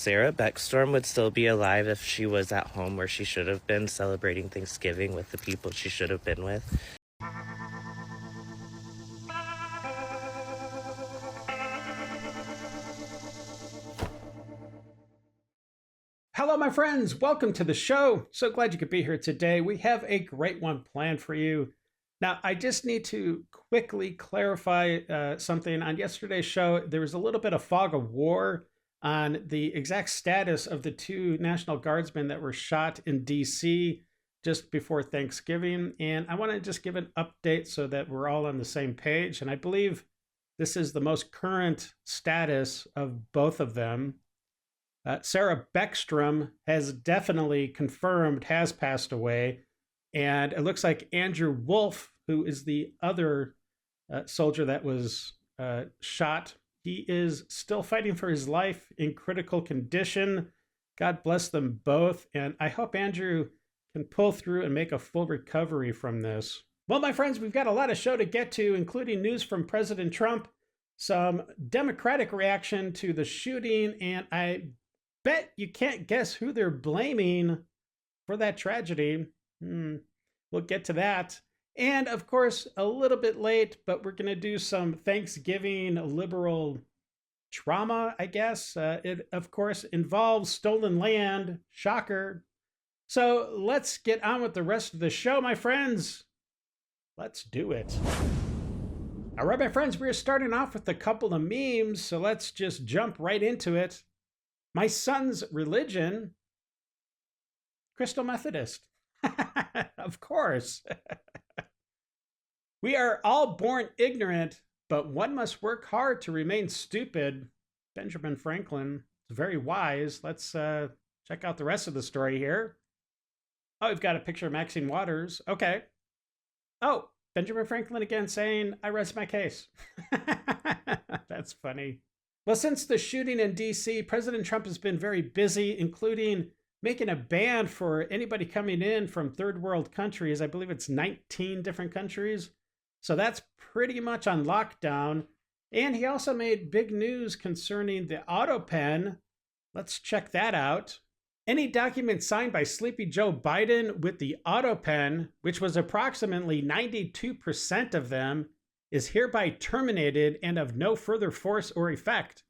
Sarah Beckstorm would still be alive if she was at home where she should have been celebrating Thanksgiving with the people she should have been with. Hello, my friends. Welcome to the show. So glad you could be here today. We have a great one planned for you. Now, I just need to quickly clarify something. On yesterday's show, there was a little bit of fog of war on the exact status of the two National Guardsmen that were shot in D.C. just before Thanksgiving. And I want to just give an update so that we're all on the same page. And I believe this is the most current status of both of them. Sarah Beckstrom has definitely confirmed has passed away. And it looks like Andrew Wolf, who is the other soldier that was shot, he is still fighting for his life in critical condition. God bless them both. And I hope Andrew can pull through and make a full recovery from this. Well, my friends, we've got a lot of show to get to, including news from President Trump, some Democratic reaction to the shooting, and I bet you can't guess who they're blaming for that tragedy. We'll get to that. And of course, a little bit late, but we're going to do some Thanksgiving liberal trauma, I guess. It, of course, involves stolen land. Shocker. So let's get on with the rest of the show, my friends. Let's do it. All right, my friends, we're starting off with a couple of memes, so let's just jump right into it. My son's religion, Crystal Methodist. Of course. We are all born ignorant, but one must work hard to remain stupid. Benjamin Franklin is very wise. Let's check out the rest of the story here. Oh, we've got a picture of Maxine Waters. Okay. Oh, Benjamin Franklin again saying, I rest my case. That's funny. Well, since the shooting in D.C., President Trump has been very busy, including making a ban for anybody coming in from third world countries. I believe it's 19 different countries. So that's pretty much on lockdown. And he also made big news concerning the auto pen. Let's check that out. Any document signed by Sleepy Joe Biden with the auto pen, which was approximately 92% of them, is hereby terminated and of no further force or effect.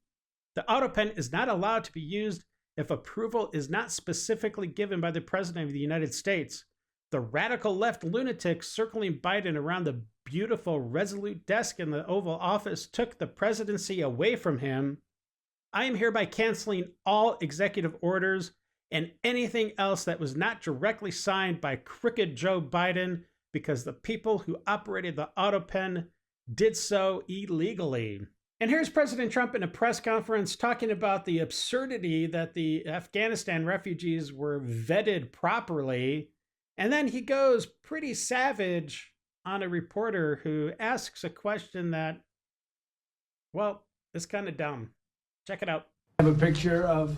The auto pen is not allowed to be used if approval is not specifically given by the President of the United States. The radical left lunatics circling Biden around the beautiful resolute desk in the Oval Office took the presidency away from him. I am hereby canceling all executive orders and anything else that was not directly signed by crooked Joe Biden because the people who operated the auto pen did so illegally. And here's President Trump in a press conference talking about the absurdity that the Afghanistan refugees were vetted properly. And then he goes pretty savage on a reporter who asks a question that, well, is kind of dumb. Check it out. I have a picture of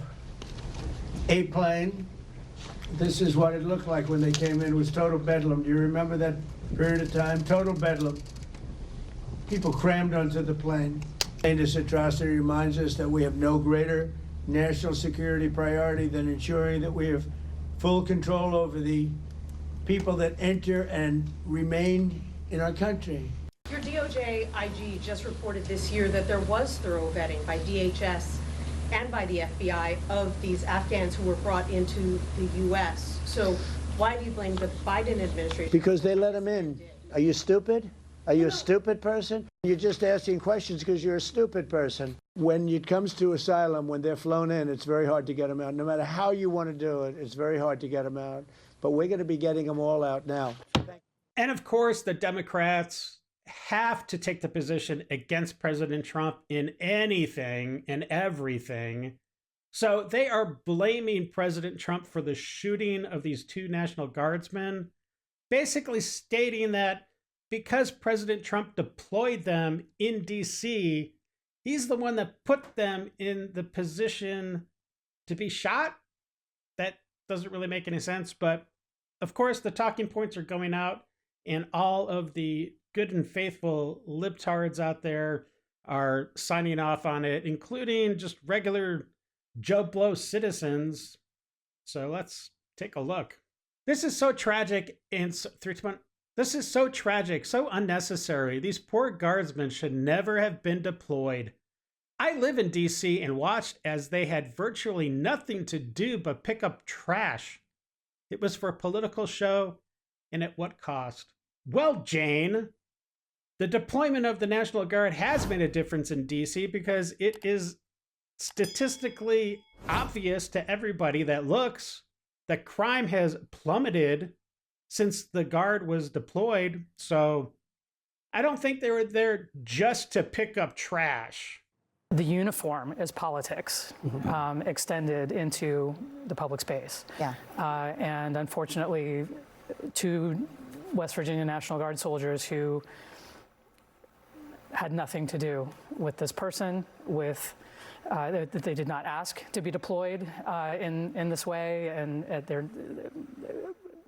a plane. This is what it looked like when they came in. It was total bedlam. Do you remember that period of time? Total bedlam. People crammed onto the plane. And this atrocity reminds us that we have no greater national security priority than ensuring that we have full control over the people that enter and remain in our country. Your DOJ IG just reported this year that there was thorough vetting by DHS and by the FBI of these Afghans who were brought into the U.S. So why do you blame the Biden administration? Because they let them in. Are you stupid? Are you a stupid person? You're just asking questions because you're a stupid person. When it comes to asylum, when they're flown in, it's very hard to get them out. No matter how you want to do it, it's very hard to get them out. But we're going to be getting them all out now. And of course, the Democrats have to take the position against President Trump in anything and everything. So they are blaming President Trump for the shooting of these two National Guardsmen, basically stating that because President Trump deployed them in D.C., he's the one that put them in the position to be shot. That doesn't really make any sense. But of course, the talking points are going out, and all of the good and faithful libtards out there are signing off on it, including just regular Joe Blow citizens. So let's take a look. This is so tragic and this is so tragic, so unnecessary. These poor guardsmen should never have been deployed. I live in DC and watched as they had virtually nothing to do but pick up trash. It was for a political show, and at what cost? Well, Jane, the deployment of the National Guard has made a difference in DC because it is statistically obvious to everybody that looks that crime has plummeted since the Guard was deployed. So I don't think they were there just to pick up trash. The uniform is politics extended into the public space. Yeah. And unfortunately, two West Virginia National Guard soldiers who had nothing to do with this person, they did not ask to be deployed in this way, and their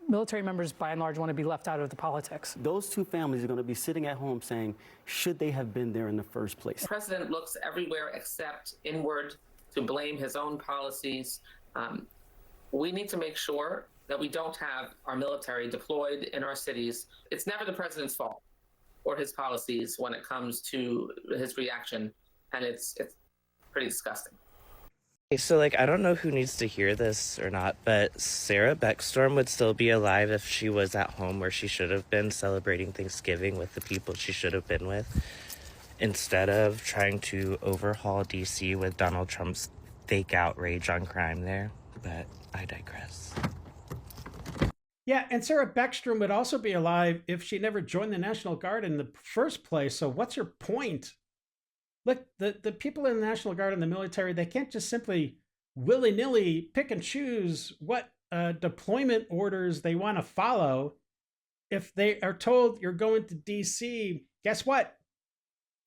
military members, by and large, want to be left out of the politics. Those two families are going to be sitting at home saying, should they have been there in the first place? The president looks everywhere except inward to blame his own policies. We need to make sure that we don't have our military deployed in our cities. It's never the president's fault or his policies when it comes to his reaction, and it's pretty disgusting. So, I don't know who needs to hear this or not, but Sarah Beckstorm would still be alive if she was at home where she should have been celebrating Thanksgiving with the people she should have been with, instead of trying to overhaul DC with Donald Trump's fake outrage on crime there. But I digress. Yeah, and Sarah Beckstrom would also be alive if she never joined the National Guard in the first place. So what's her point? Look, the people in the National Guard and the military, they can't just simply willy-nilly pick and choose what deployment orders they want to follow. If they are told you're going to DC, guess what?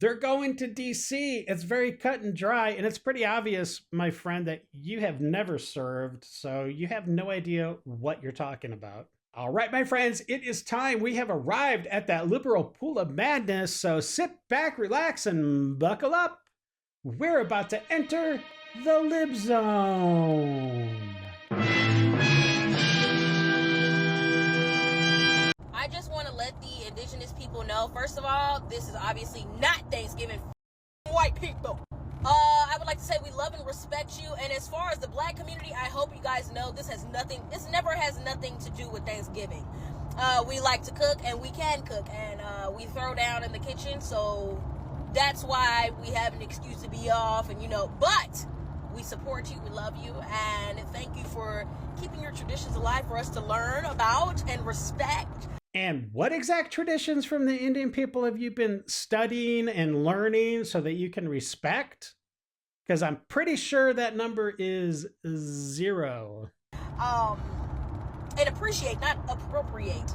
They're going to DC. It's very cut and dry, and it's pretty obvious, my friend, that you have never served, so you have no idea what you're talking about. All right, my friends, it is time. We have arrived at that liberal pool of madness, so sit back, relax, and buckle up. We're about to enter the Lib Zone. I just want to let the indigenous people know, first of all, this is obviously not Thanksgiving for white people. I would like to say we love and respect you, and as far as the black community, I hope you guys know this never has nothing to do with Thanksgiving. We like to cook, and we can cook, and we throw down in the kitchen, so that's why we have an excuse to be off, and but we support you, we love you, and thank you for keeping your traditions alive for us to learn about and respect. And what exact traditions from the Indian people have you been studying and learning so that you can respect? Because I'm pretty sure that number is 0. And appreciate, not appropriate,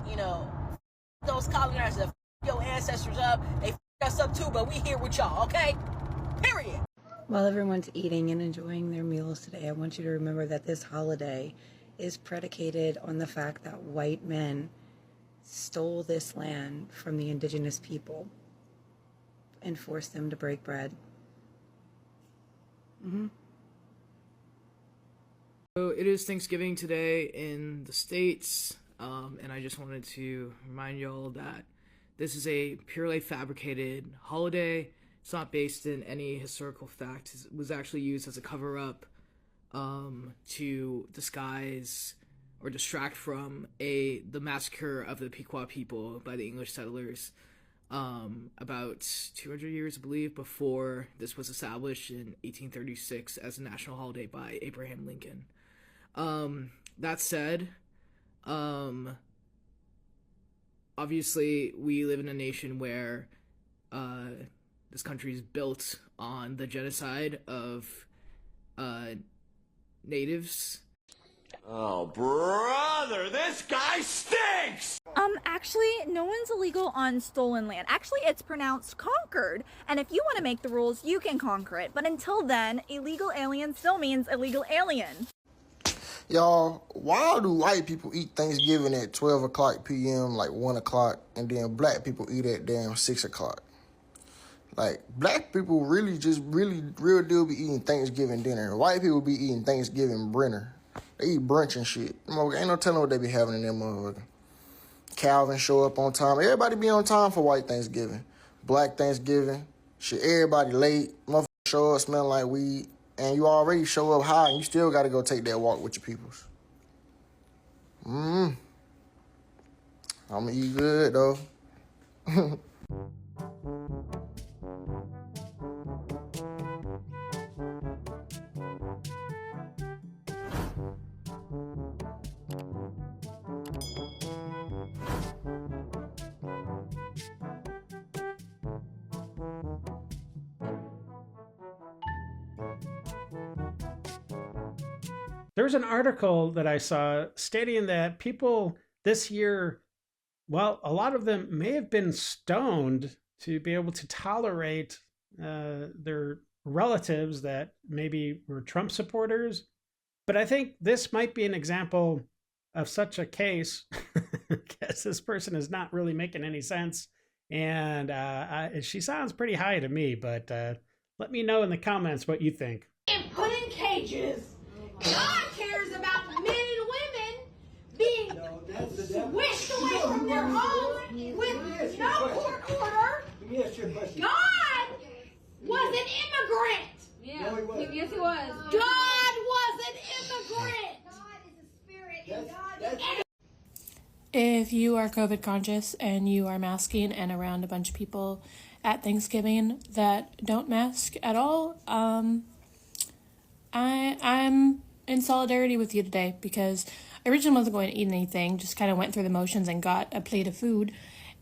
those colonizers that your ancestors up, they us up too, but we here with y'all, okay? Period. While everyone's eating and enjoying their meals today, I want you to remember that this holiday is predicated on the fact that white men stole this land from the indigenous people and forced them to break bread. So it is Thanksgiving today in the States, and I just wanted to remind y'all that this is a purely fabricated holiday. It's not based in any historical fact. It was actually used as a cover-up to disguise or distract from the massacre of the Pequot people by the English settlers about 200 years, I believe, before this was established in 1836 as a national holiday by Abraham Lincoln. That said, obviously we live in a nation where this country is built on the genocide of natives. Oh, brother, this guy stinks! Actually, no one's illegal on stolen land. Actually, it's pronounced conquered. And if you want to make the rules, you can conquer it. But until then, illegal alien still means illegal alien. Y'all, why do white people eat Thanksgiving at 12 o'clock p.m., like 1 o'clock, and then black people eat at damn 6 o'clock? Like, black people really real deal be eating Thanksgiving dinner. White people be eating Thanksgiving dinner. They eat brunch and shit. Ain't no telling what they be having in them motherfucker. Calvin show up on time. Everybody be on time for white Thanksgiving. Black Thanksgiving. Shit, everybody late. Motherfucker show up smelling like weed. And you already show up high and you still got to go take that walk with your peoples. I'm going to eat good, though. There's an article that I saw stating that people this year, well, a lot of them may have been stoned to be able to tolerate their relatives that maybe were Trump supporters. But I think this might be an example of such a case, because this person is not really making any sense. And she sounds pretty high to me, but let me know in the comments what you think. And put in cages. God cares about men and women being swished away from their home with no court order. God was an immigrant. Yeah, yes he was. God was an immigrant. God is a spirit and God is... If you are COVID conscious and you are masking and around a bunch of people at Thanksgiving that don't mask at all, I'm in solidarity with you today, because I originally wasn't going to eat anything, just kind of went through the motions and got a plate of food,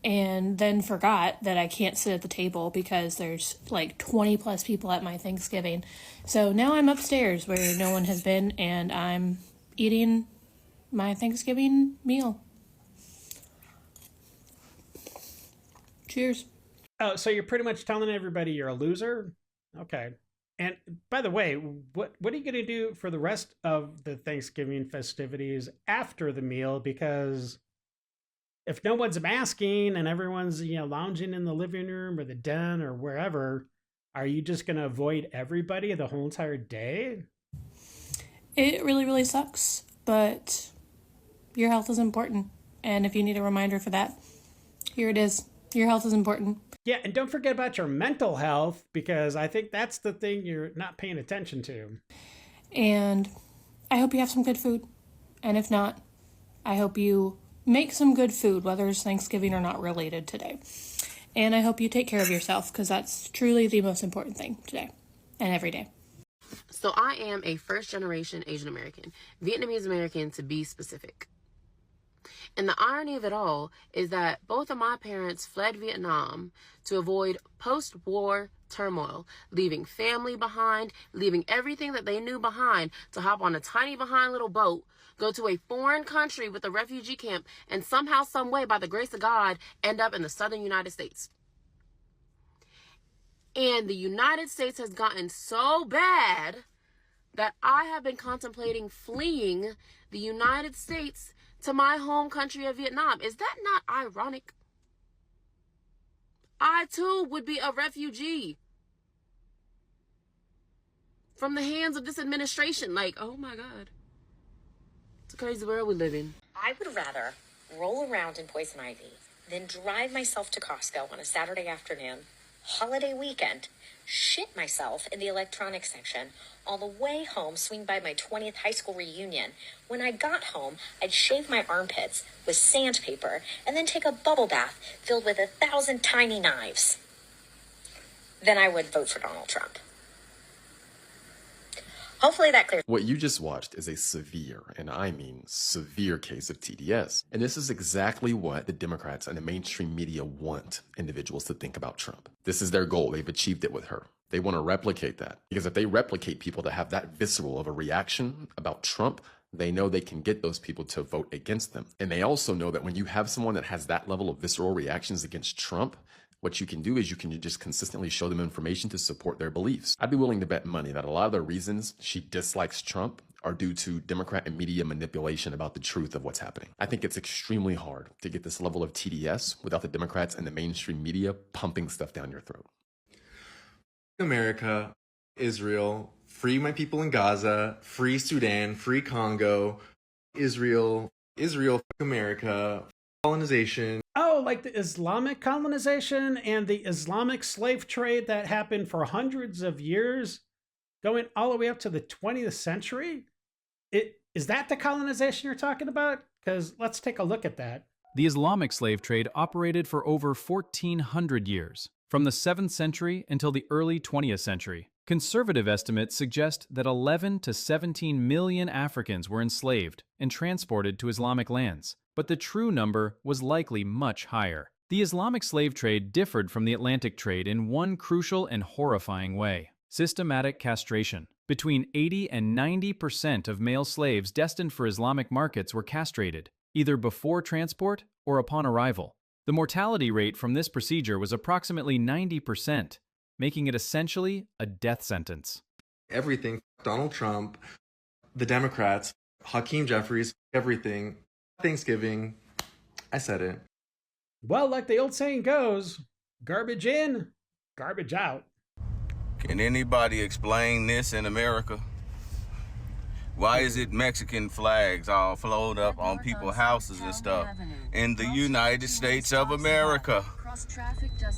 and then forgot that I can't sit at the table because there's like 20 plus people at my Thanksgiving. So now I'm upstairs where no one has been, and I'm eating my Thanksgiving meal. Cheers. Oh, so you're pretty much telling everybody you're a loser? Okay. And by the way, what are you going to do for the rest of the Thanksgiving festivities after the meal? Because if no one's masking and everyone's, lounging in the living room or the den or wherever, are you just going to avoid everybody the whole entire day? It really, really sucks, but your health is important. And if you need a reminder for that, here it is. Your health is important. Yeah, and don't forget about your mental health, because I think that's the thing you're not paying attention to. And I hope you have some good food. And if not, I hope you make some good food, whether it's Thanksgiving or not related today. And I hope you take care of yourself, because that's truly the most important thing today and every day. So I am a first-generation Asian American, Vietnamese American to be specific. And the irony of it all is that both of my parents fled Vietnam to avoid post-war turmoil, leaving family behind, leaving everything that they knew behind to hop on a tiny behind little boat, go to a foreign country with a refugee camp, and somehow, some way, by the grace of God, end up in the southern United States. And the United States has gotten so bad that I have been contemplating fleeing the United States to my home country of Vietnam. Is that not ironic? I too would be a refugee from the hands of this administration. Like, oh my God. It's a crazy world we live in. I would rather roll around in poison ivy than drive myself to Costco on a Saturday afternoon, holiday weekend, shit myself in the electronics section, on the way home swing by my 20th high school reunion. When I got home, I'd shave my armpits with sandpaper and then take a bubble bath filled with 1,000 tiny knives. Then I would vote for Donald Trump. Hopefully that clears. What you just watched is a severe, and I mean severe, case of TDS. And this is exactly what the Democrats and the mainstream media want individuals to think about Trump. This is their goal. They've achieved it with her. They want to replicate that. Because if they replicate people to have that visceral of a reaction about Trump, they know they can get those people to vote against them. And they also know that when you have someone that has that level of visceral reactions against Trump, what you can do is you can just consistently show them information to support their beliefs. I'd be willing to bet money that a lot of the reasons she dislikes Trump are due to Democrat and media manipulation about the truth of what's happening. I think it's extremely hard to get this level of TDS without the Democrats and the mainstream media pumping stuff down your throat. America, Israel, free my people in Gaza, free Sudan, free Congo, Israel, America, colonization. Oh, like the Islamic colonization and the Islamic slave trade that happened for hundreds of years, going all the way up to the 20th century? Is that the colonization you're talking about? Because let's take a look at that. The Islamic slave trade operated for over 1,400 years, from the 7th century until the early 20th century. Conservative estimates suggest that 11 to 17 million Africans were enslaved and transported to Islamic lands, but the true number was likely much higher. The Islamic slave trade differed from the Atlantic trade in one crucial and horrifying way: systematic castration. Between 80 and 90% of male slaves destined for Islamic markets were castrated, either before transport or upon arrival. The mortality rate from this procedure was approximately 90%, making it essentially a death sentence. Everything, Donald Trump, the Democrats, Hakeem Jeffries, everything, Thanksgiving, I said it. Well, like the old saying goes, garbage in, garbage out. Can anybody explain this in America? Why is it Mexican flags all float up on people's houses and stuff in the United States of America?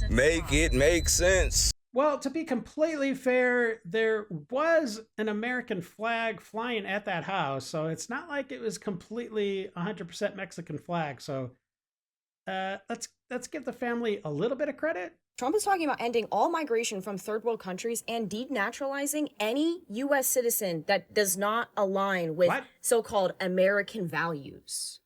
Make it make sense. Well, to be completely fair, there was an American flag flying at that house, so it's not like it was completely 100% Mexican flag. So let's give the family a little bit of credit. Trump is talking about ending all migration from third world countries and denaturalizing any U.S. citizen that does not align with so-called American values.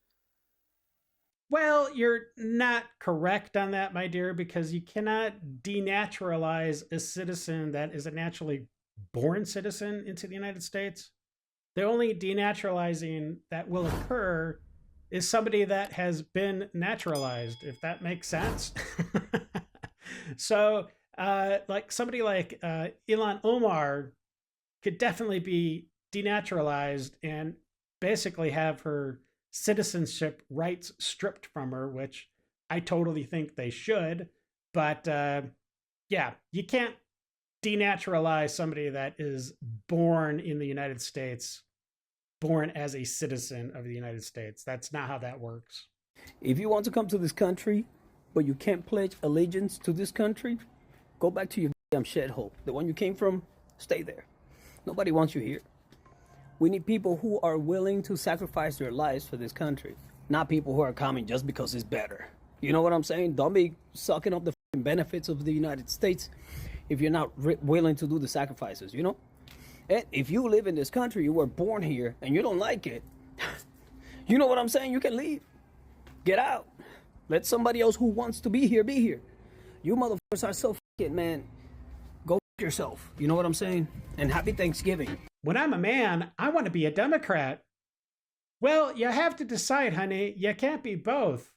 Well, you're not correct on that, my dear, because you cannot denaturalize a citizen that is a naturally born citizen into the United States. The only denaturalizing that will occur is somebody that has been naturalized, if that makes sense. So, like somebody like Ilhan Omar could definitely be denaturalized and basically have her citizenship rights stripped from her, which I totally think they should. But yeah, you can't denaturalize somebody that is born in the United States, born as a citizen of the United States. That's not how that works. If you want to come to this country, but you can't pledge allegiance to this country, go back to your damn shithole. The one you came from, stay there. Nobody wants you here. We need people who are willing to sacrifice their lives for this country, not people who are coming just because it's better. You know what I'm saying? Don't be sucking up the benefits of the United States if you're not willing to do the sacrifices, you know? And if you live in this country, you were born here, and you don't like it, you know what I'm saying? You can leave. Get out. Let somebody else who wants to be here, be here. You motherfuckers are so f***ing, man. Go f*** yourself. You know what I'm saying? And happy Thanksgiving. When I'm a man, I want to be a Democrat. Well, you have to decide, honey. You can't be both.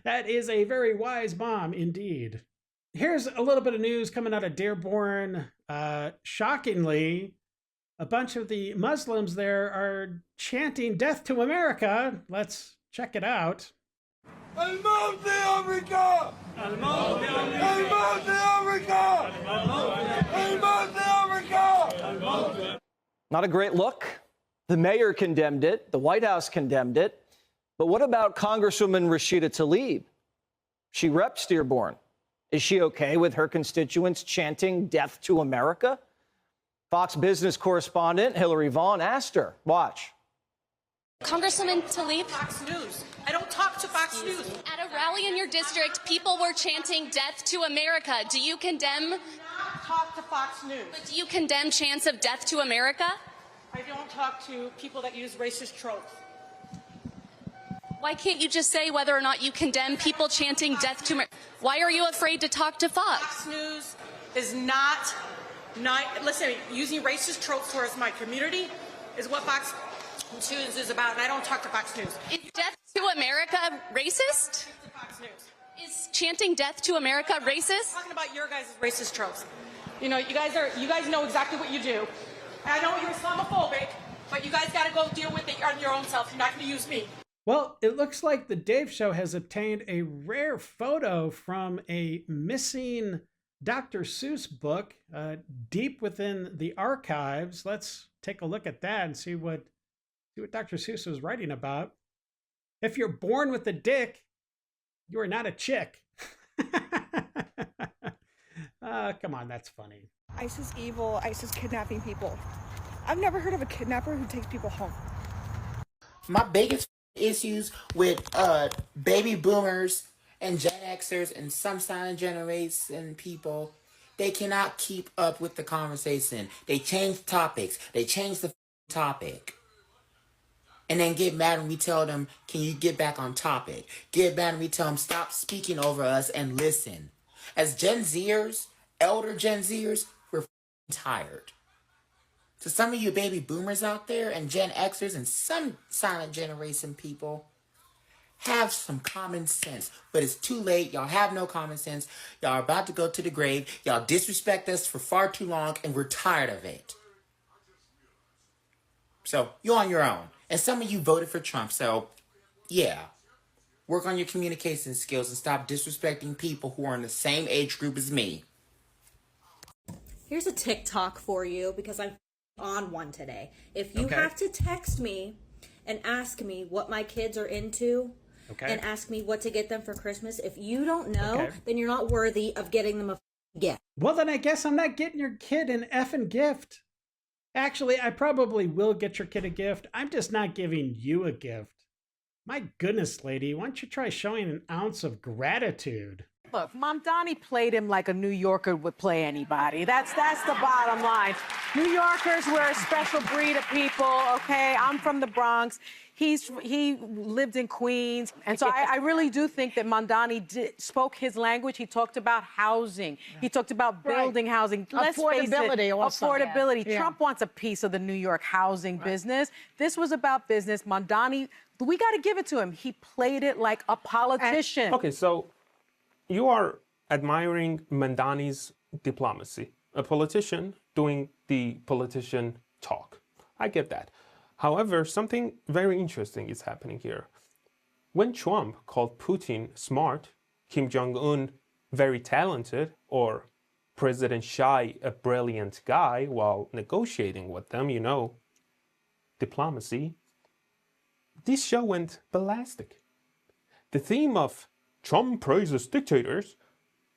That is a very wise mom indeed. Here's a little bit of news coming out of Dearborn. Shockingly, a bunch of the Muslims there are chanting death to America. Let's check it out. الموت لأمريكا! الموت لأمريكا! الموت لأمريكا! Not a great look. The mayor condemned it. The White House condemned it. But what about Congresswoman Rashida Tlaib? She reps Dearborn. Is she okay with her constituents chanting death to America? Fox Business correspondent Hillary Vaughn asked her. Watch. Congresswoman Tlaib. Fox News. I don't talk to Fox News. At a rally in your district, people were chanting death to America. Do you condemn? Talk to Fox News. But do you condemn chants of death to America? I don't talk to people that use racist tropes. Why can't you just say whether or not you condemn people chanting death to America? Why are you afraid to talk to Fox? Fox News is not listen, using racist tropes towards my community is what Fox News is about, and I don't talk to Fox News. Is death to America racist? Fox News. Is chanting death to America racist? I'm talking about your guys' racist tropes. You know, you guys know exactly what you do. And I know you're Islamophobic, but you guys got to go deal with it on your own self. You're not going to use me. Well, it looks like the Dave Show has obtained a rare photo from a missing Dr. Seuss book, deep within the archives. Let's take a look at that and see what Dr. Seuss was writing about. If you're born with a dick, you are not a chick. Come on, that's funny. ICE is evil. ICE is kidnapping people. I've never heard of a kidnapper who takes people home. My biggest issues with baby boomers and Gen Xers and some silent generation people, they cannot keep up with the conversation. They change topics. They change the topic. And then get mad when we tell them, can you get back on topic? Get mad when we tell them, stop speaking over us and listen. As Gen Zers, elder Gen Zers, we're tired. So some of you baby boomers out there and Gen Xers and some silent generation people, have some common sense. But it's too late. Y'all have no common sense. Y'all are about to go to the grave. Y'all disrespect us for far too long, and we're tired of it. So, you're on your own. And some of you voted for Trump, so, yeah. Work on your communication skills and stop disrespecting people who are in the same age group as me. Here's a TikTok for you, because I'm on one today. If you have to text me and ask me what my kids are into, and ask me what to get them for Christmas, if you don't know, then you're not worthy of getting them a gift. Well, then I guess I'm not getting your kid an effing gift. Actually, I probably will get your kid a gift. I'm just not giving you a gift. My goodness, lady, why don't you try showing an ounce of gratitude? Look, Mom Donnie played him like a New Yorker would play anybody. That's the bottom line. New Yorkers, we're a special breed of people, okay? I'm from the Bronx. He lived in Queens. And so I really do think that Mondani spoke his language. He talked about housing. He talked about building housing. Let's affordability face it, also. affordability. Yeah. Trump wants a piece of the New York housing business. This was about business. Mondani, we got to give it to him. He played it like a politician. Okay, so you are admiring Mondani's diplomacy, a politician doing the politician talk. I get that. However, something very interesting is happening here. When Trump called Putin smart, Kim Jong-un very talented, or President Xi a brilliant guy while negotiating with them, you know, diplomacy, this show went ballistic. The theme of Trump praises dictators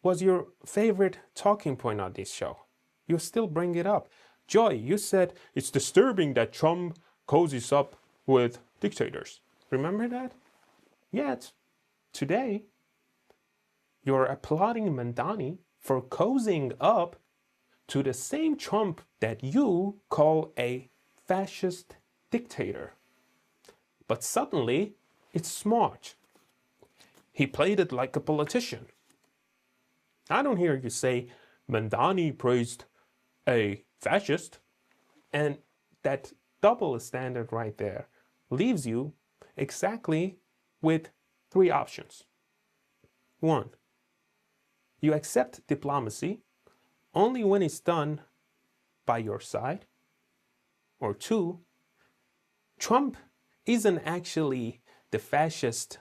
was your favorite talking point on this show. You still bring it up. Joy, you said it's disturbing that Trump cozies up with dictators. Remember that? Yet, today, you're applauding Mondani for cozying up to the same Trump that you call a fascist dictator. But suddenly, it's smart. He played it like a politician. I don't hear you say Mondani praised a fascist, and that double standard right there leaves you exactly with three options. One, you accept diplomacy only when it's done by your side. Or two, Trump isn't actually the fascist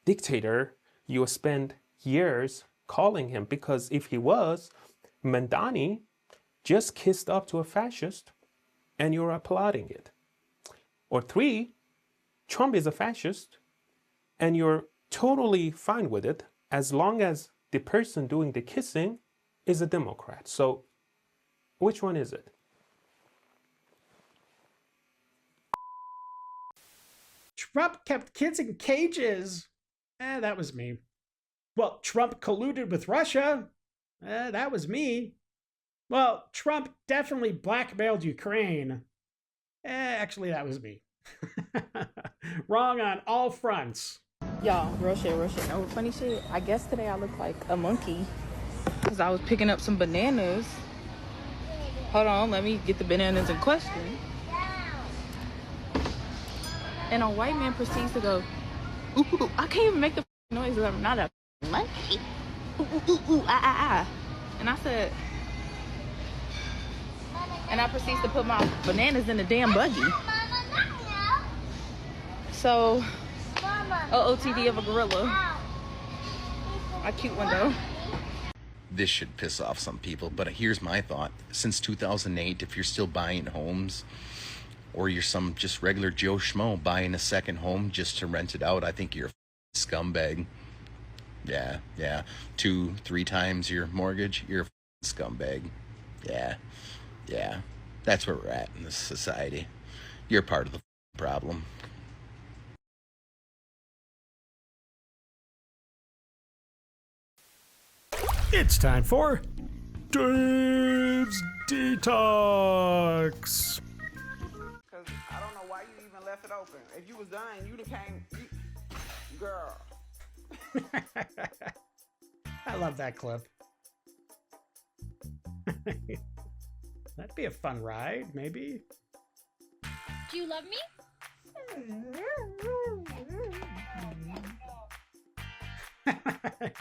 dictator you spend years calling him, because if he was, Mondani just kissed up to a fascist and you're applauding it. Or three, Trump is a fascist and you're totally fine with it as long as the person doing the kissing is a Democrat. So which one is it? Trump kept kids in cages. That was me. Well, Trump colluded with Russia. That was me. Well, Trump definitely blackmailed Ukraine. Actually, that was me. Wrong on all fronts. Y'all, real shit. No funny shit. I guess today I look like a monkey because I was picking up some bananas. Hold on, let me get the bananas in question. And a white man proceeds to go, ooh, ooh, I can't even make the noise. I'm not a monkey. Ooh, ooh, ooh, ooh, ah, ah, ah. And I said, and I proceeds to put my bananas in the damn buggy. So, OOTD of a gorilla. A cute one though. this should piss off some people, but here's my thought. Since 2008, if you're still buying homes, or you're some just regular Joe Schmo buying a second home just to rent it out, I think you're a scumbag. Yeah. 2-3 times your mortgage, you're a scumbag. Yeah. That's where we're at in this society. You're part of the problem. It's time for Dave's Detox. Because I don't know why you even left it open. If you was done, you'd have came. Girl. I love that clip. That'd be a fun ride, maybe. Do you love me?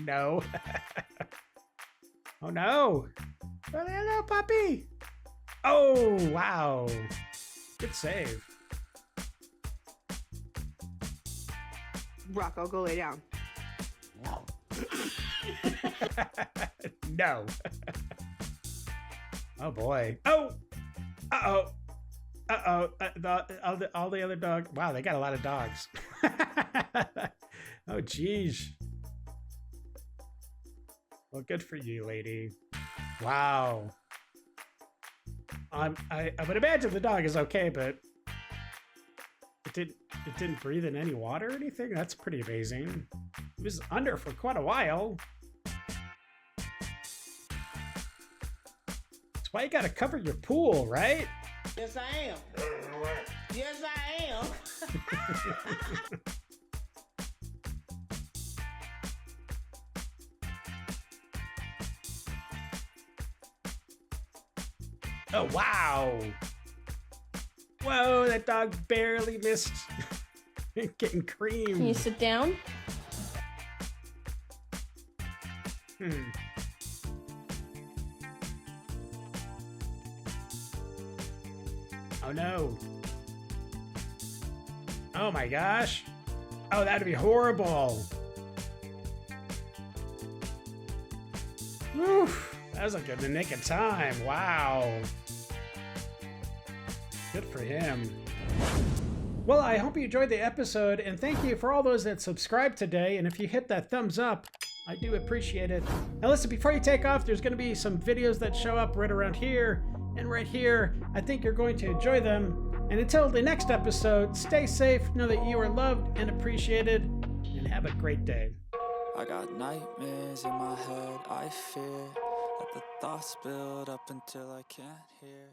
No. Oh no. Oh, hello, puppy. Oh, wow. Good save. Rocco, go lay down. No. Oh boy. Oh. Uh-oh. All the other dogs. Wow, they got a lot of dogs. Oh, geez. Well, good for you, lady. Wow. I would imagine the dog is okay, but it didn't breathe in any water or anything. That's pretty amazing. It was under for quite a while. That's why you gotta cover your pool, right? Yes, I am. Yes, I am. Oh, wow. Whoa, that dog barely missed getting creamed. Can you sit down? Oh no. Oh my gosh. Oh, that'd be horrible. Whew. That was like in the nick of time. Wow. Good for him. Well, I hope you enjoyed the episode, and thank you for all those that subscribed today. And if you hit that thumbs up, I do appreciate it. Now listen, before you take off, there's going to be some videos that show up right around here and right here. I think you're going to enjoy them. And until the next episode, stay safe, know that you are loved and appreciated, and have a great day. I got nightmares in my head, I fear that the thoughts build up until I can't hear.